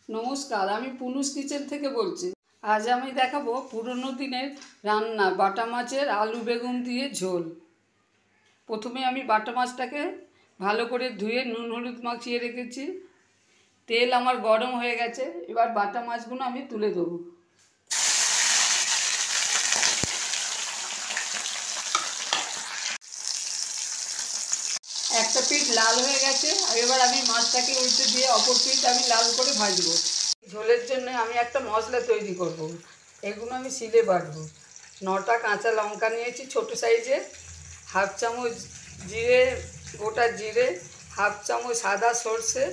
নমস্কার, আমি পুনুস কিচেন থেকে বলছি। আজ আমি দেখাবো পুরনো দিনের রান্না বাটা মাছের আলু বেগুন দিয়ে ঝোল। প্রথমে আমি বাটা মাছটাকে ভালো করে ধুয়ে নুন হলুদ মাখিয়ে রেখেছি। তেল আমার গরম হয়ে গেছে, এবার বাটা মাছগুলো আমি তুলে দেবো। একটা পিঠ লাল হয়ে গেছে, এবার আমি মাছটাকে উল্টে দিয়ে অপর পিঠ আমি লাল করে ভাজবো। ঝোলের জন্য আমি একটা মশলা তৈরি করব। এগুলো আমি শিলে বাটবো। 9টা কাঁচা লঙ্কা নিয়েছি ছোটো সাইজের, হাফ চামচ জিরে, গোটা জিরে, হাফ চামচ সাদা সর্ষে,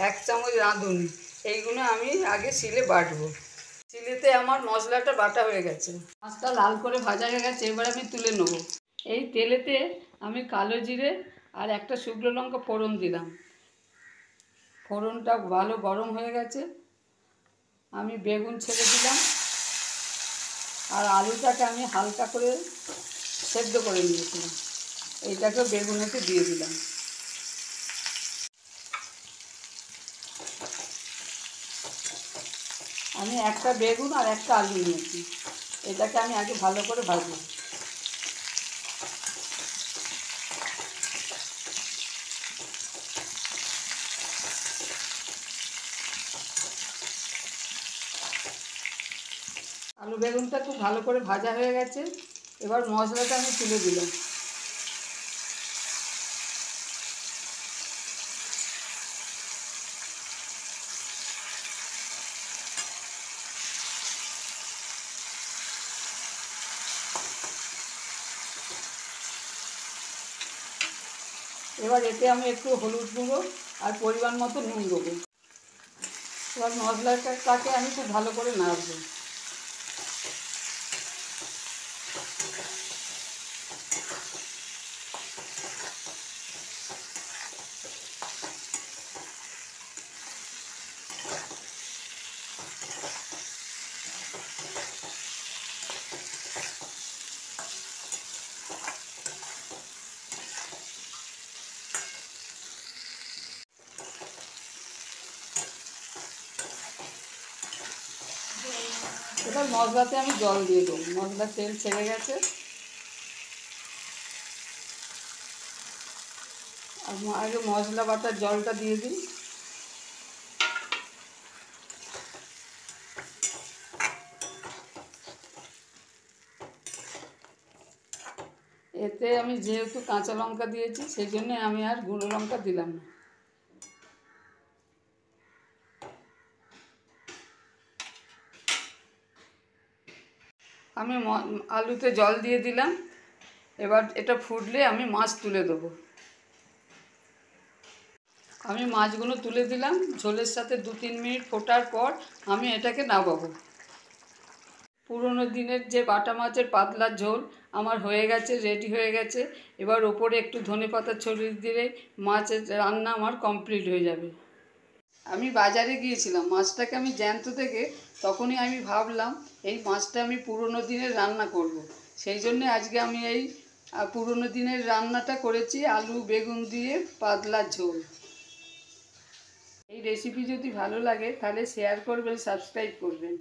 1 চামচ রাঁধুনি। এইগুলো আমি আগে শিলে বাটবো। শিলেতে আমার মশলাটা বাটা হয়ে গেছে, মাছটা লাল করে ভাজা হয়ে গেছে, এবার আমি তুলে নেব। এই তেলেতে আমি কালো জিরে আর একটা শুকনো লঙ্কা ফোড়ন দিলাম। ফোড়নটা ভালো গরম হয়ে গেছে, আমি বেগুন ছেড়ে দিলাম আর আলুটাকে আমি হালকা করে সেদ্ধ করে নিয়েছিলাম, এইটাকে বেগুনেতে দিয়ে দিলাম। আমি একটা বেগুন আর একটা আলু নিয়েছি, এটাকে আমি আগে ভালো করে ভাজবো। আলু বেগুনটা খুব ভালো করে ভাজা হয়ে গেছে, এবার মশলাটা আমি তুলে দিলাম। এবার এতে আমি একটু হলুদ গুঁড়ো আর পরিমাণ মতো নুন দেবো। এবার মশলাটাকে আমি খুব ভালো করে নাড়বো। এবার মশলাতে আমি জল দিয়ে দেবো, মশলার তেল ছেড়ে গেছে। আর আগে মশলা বাটার জলটা দিয়ে দিই। এতে আমি যেহেতু কাঁচা লঙ্কা দিয়েছি, সেই জন্য আমি আর গুঁড়ো লঙ্কা দিলাম না। আমি আলুতে জল দিয়ে দিলাম, এবার এটা ফুটলে আমি মাছ তুলে দেবো। আমি মাছগুলো তুলে দিলাম, ঝোলের সাথে 2-3 মিনিট ফোটার পর আমি এটাকে নামাবো। পুরনো দিনের যে বাটা মাছের পাতলা ঝোল আমার হয়ে গেছে, রেডি হয়ে গেছে। এবার ওপরে একটু ধনেপাতা ছড়িয়ে দিলে মাছের রান্না আমার কমপ্লিট হয়ে যাবে। আমি বাজারে গিয়েছিলাম, মাছটাকে আমি জ্যান্ত থেকে তখনই আমি ভাবলাম এই মাছটা আমি পুরনো দিনের রান্না করব। সেই জন্যে আজকে আমি এই পুরনো দিনের রান্নাটা করেছি, আলু বেগুন দিয়ে পাতলা ঝোল। এই রেসিপি যদি ভালো লাগে তাহলে শেয়ার করবেন, সাবস্ক্রাইব করবেন।